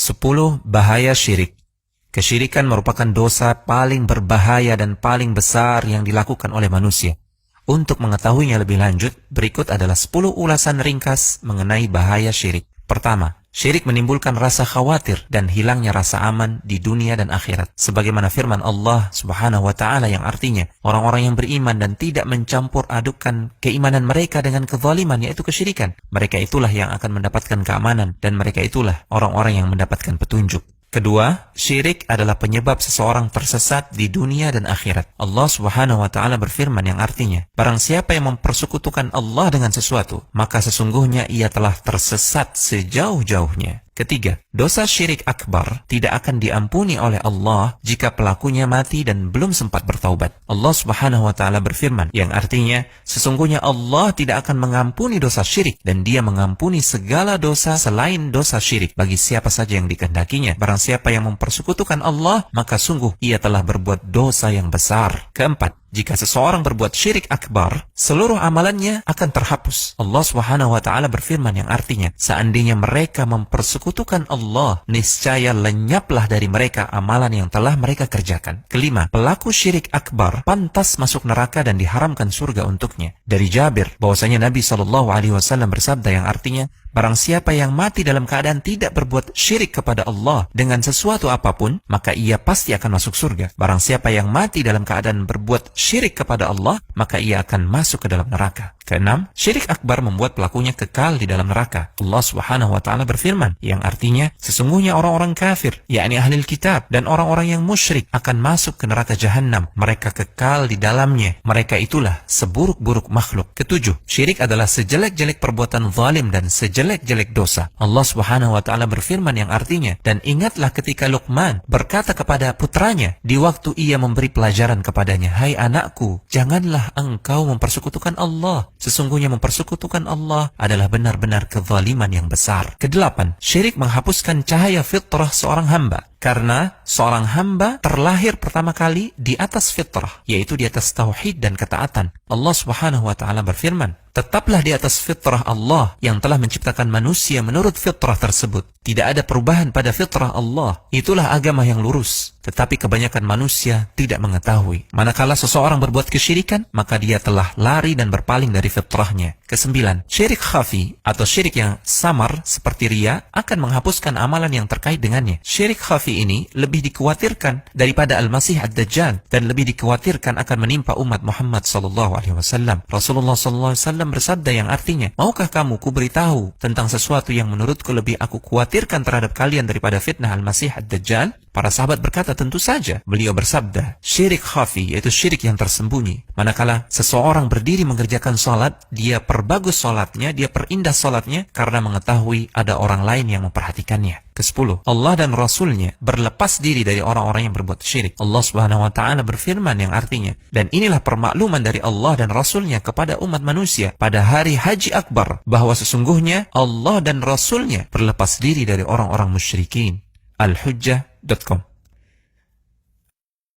10 bahaya syirik. Kesyirikan merupakan dosa paling berbahaya dan paling besar yang dilakukan oleh manusia. Untuk mengetahuinya lebih lanjut, berikut adalah 10 ulasan ringkas mengenai bahaya syirik. Pertama, syirik menimbulkan rasa khawatir dan hilangnya rasa aman di dunia dan akhirat. Sebagaimana firman Allah Subhanahu wa Ta'ala yang artinya, orang-orang yang beriman dan tidak mencampur adukan keimanan mereka dengan kezaliman, yaitu kesyirikan, mereka itulah yang akan mendapatkan keamanan dan mereka itulah orang-orang yang mendapatkan petunjuk. Kedua, syirik adalah penyebab seseorang tersesat di dunia dan akhirat. Allah Subhanahu wa Ta'ala berfirman yang artinya, barang siapa yang mempersekutukan Allah dengan sesuatu, maka sesungguhnya ia telah tersesat sejauh-jauhnya. Ketiga, dosa syirik akbar tidak akan diampuni oleh Allah jika pelakunya mati dan belum sempat bertaubat. Allah Subhanahu wa Ta'ala berfirman yang artinya, sesungguhnya Allah tidak akan mengampuni dosa syirik dan Dia mengampuni segala dosa selain dosa syirik bagi siapa saja yang dikehendakinya. Barang siapa yang mempersekutukan Allah, maka sungguh ia telah berbuat dosa yang besar. Keempat, jika seseorang berbuat syirik akbar, seluruh amalannya akan terhapus. Allah Subhanahu wa Ta'ala berfirman yang artinya, seandainya mereka mempersekutukan Allah, niscaya lenyaplah dari mereka amalan yang telah mereka kerjakan. Kelima, pelaku syirik akbar pantas masuk neraka dan diharamkan surga untuknya. Dari Jabir, bahwasanya Nabi SAW bersabda yang artinya, barang siapa yang mati dalam keadaan tidak berbuat syirik kepada Allah dengan sesuatu apapun, maka ia pasti akan masuk surga. Barang siapa yang mati dalam keadaan berbuat syirik kepada Allah, maka ia akan masuk ke dalam neraka. Keenam, syirik akbar membuat pelakunya kekal di dalam neraka. Allah Subhanahu wa Ta'ala berfirman yang artinya, sesungguhnya orang-orang kafir, yakni ahli kitab dan orang-orang yang musyrik akan masuk ke neraka jahanam. Mereka kekal di dalamnya. Mereka itulah seburuk-buruk makhluk. Ketujuh, syirik adalah sejelek-jelek perbuatan zalim dan sejelek-jelek dosa. Allah Subhanahu wa Ta'ala berfirman yang artinya, dan ingatlah ketika Luqman berkata kepada putranya di waktu ia memberi pelajaran kepadanya, hai anakku, janganlah engkau mempersekutukan Allah. Sesungguhnya mempersekutukan Allah adalah benar-benar kezaliman yang besar. Kedelapan, syirik menghapuskan cahaya fitrah seorang hamba. Karena seorang hamba terlahir pertama kali di atas fitrah, yaitu di atas tauhid dan ketaatan. Allah Subhanahu wa Ta'ala berfirman, tetaplah di atas fitrah Allah yang telah menciptakan manusia menurut fitrah tersebut. Tidak ada perubahan pada fitrah Allah. Itulah agama yang lurus. Tetapi kebanyakan manusia tidak mengetahui. Manakala seseorang berbuat kesyirikan, maka dia telah lari dan berpaling dari fitrahnya. Kesembilan, syirik khafi atau syirik yang samar seperti riya akan menghapuskan amalan yang terkait dengannya. Syirik khafi ini lebih dikhawatirkan daripada Al-Masih Ad-Dajjal dan lebih dikhawatirkan akan menimpa umat Muhammad SAW. Rasulullah SAW bersabda yang artinya, maukah kamu kuberitahu tentang sesuatu yang menurutku lebih aku khawatirkan terhadap kalian daripada fitnah Al-Masih Ad-Dajjal? Para sahabat berkata, tentu saja. Beliau bersabda, syirik khafi, yaitu syirik yang tersembunyi. Manakala seseorang berdiri mengerjakan sholat, dia perbagus sholatnya, dia perindah sholatnya karena mengetahui ada orang lain yang memperhatikannya. Kesepuluh, Allah dan Rasulnya berlepas diri dari orang-orang yang berbuat syirik. Allah Subhanahu wa Ta'ala berfirman yang artinya, dan inilah permakluman dari Allah dan Rasulnya kepada umat manusia pada hari Haji Akbar, bahwa sesungguhnya Allah dan Rasulnya berlepas diri dari orang-orang musyrikin. Al-Hujjah.com